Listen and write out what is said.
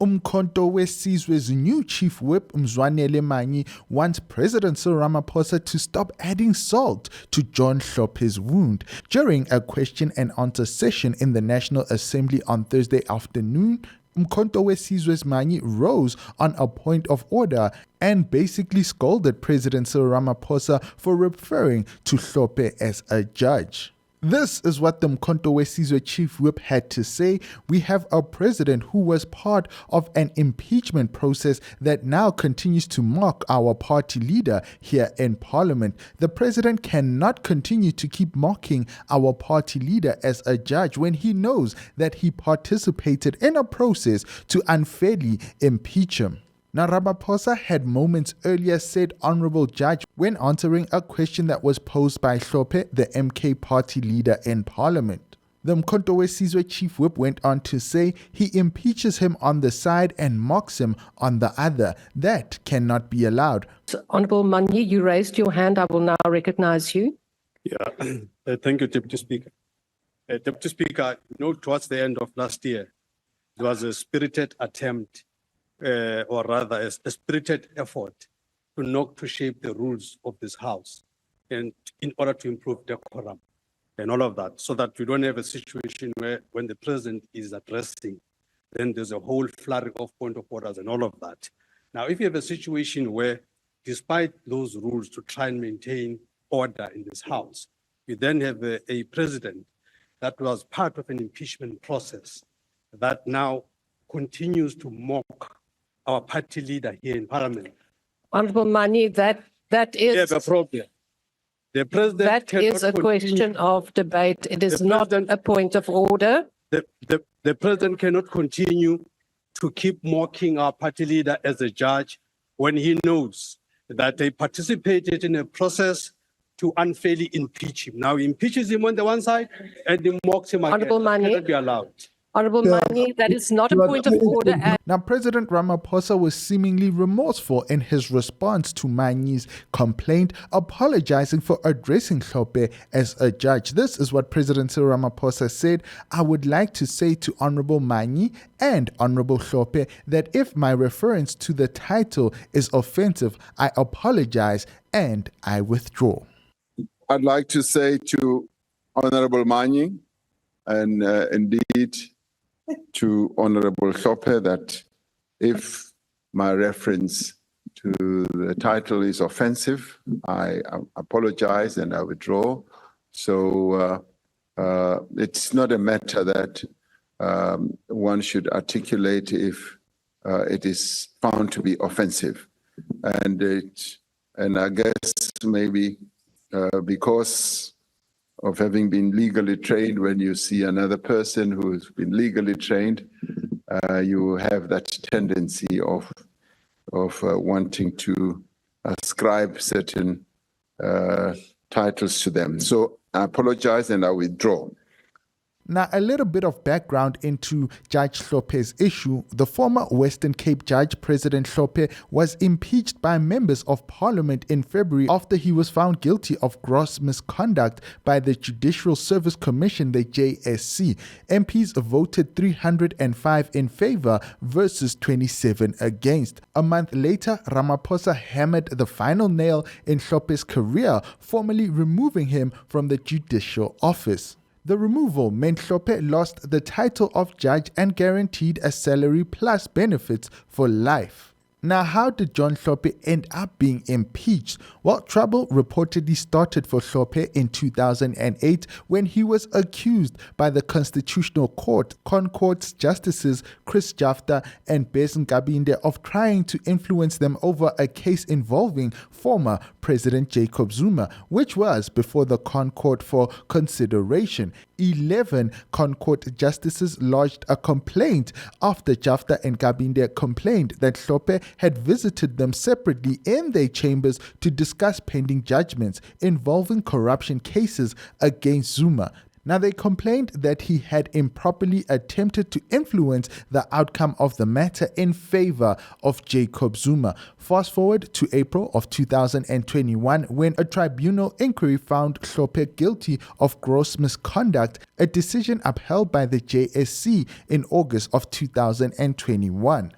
uMkhonto weSizwe's new chief whip Mzwanele Manyi wants President Cyril Ramaphosa to stop adding salt to John Hlophe's wound. During a question and answer session in the National Assembly on Thursday afternoon, uMkhonto weSizwe's Manyi rose on a point of order and basically scolded President Cyril Ramaphosa for referring to Hlope as a judge. This is what the uMkhonto weSizwe chief whip had to say. We have a president who was part of an impeachment process that now continues to mock our party leader here in Parliament. The president cannot continue to keep mocking our party leader as a judge when he knows that he participated in a process to unfairly impeach him. Now, Ramaphosa had moments earlier said honorable judge when answering a question that was posed by Hlope, the MK party leader in Parliament. The uMkhonto weSizwe chief whip went on to say he impeaches him on the side and mocks him on the other. That cannot be allowed. Honorable Manyi, you raised your hand. I will now recognize you. Yeah, thank you, Deputy Speaker. Deputy Speaker, towards the end of last year, there was a spirited attempt or rather a spirited effort to shape the rules of this House and in order to improve decorum and all of that, so that we don't have a situation where when the president is addressing, then there's a whole flurry of point of orders and all of that. Now, if you have a situation where, despite those rules to try and maintain order in this House, we then have a president that was part of an impeachment process that now continues to mock our party leader here in Parliament. Honorable Manyi, that is a problem. The president that is a question of debate. It is not a point of order. The president cannot continue to keep mocking our party leader as a judge when he knows that they participated in a process to unfairly impeach him. Now he impeaches him on the one side and he mocks him again. Honorable Manyi, cannot be allowed. Honorable Manyi, that is not a point of order. Now, President Ramaphosa was seemingly remorseful in his response to Manyi's complaint, apologizing for addressing Hlope as a judge. This is what President Cyril Ramaphosa said. I would like to say to Honorable Manyi and Honorable Hlope that if my reference to the title is offensive, I apologize and I withdraw. I'd like to say to Honorable Manyi and indeed to Honorable Hlope that if my reference to the title is offensive, I apologize and I withdraw. So it's not a matter that one should articulate if it is found to be offensive. And I guess maybe because of having been legally trained, when you see another person who's been legally trained, you have that tendency of wanting to ascribe certain titles to them. So I apologize and I withdraw. Now, a little bit of background into Judge Hlope's issue. The former Western Cape judge, President Hlope, was impeached by members of Parliament in February after he was found guilty of gross misconduct by the Judicial Service Commission, the JSC. MPs voted 305 in favor versus 27 against. A month later, Ramaphosa hammered the final nail in Hlope's career, formally removing him from the judicial office. The removal meant Hlope lost the title of judge and guaranteed a salary plus benefits for life. Now, how did John Hlope end up being impeached? Well, trouble reportedly started for Hlope in 2008 when he was accused by the Constitutional Court, ConCourt's justices Chris Jafta and Bes Nkabinde, of trying to influence them over a case involving former President Jacob Zuma, which was before the ConCourt for consideration. 11 ConCourt justices lodged a complaint after Jafta and Nkabinde complained that Hlope had visited them separately in their chambers to discuss pending judgments involving corruption cases against Zuma. Now, they complained that he had improperly attempted to influence the outcome of the matter in favor of Jacob Zuma. Fast forward to April of 2021, when a tribunal inquiry found Hlope guilty of gross misconduct, a decision upheld by the JSC in August of 2021.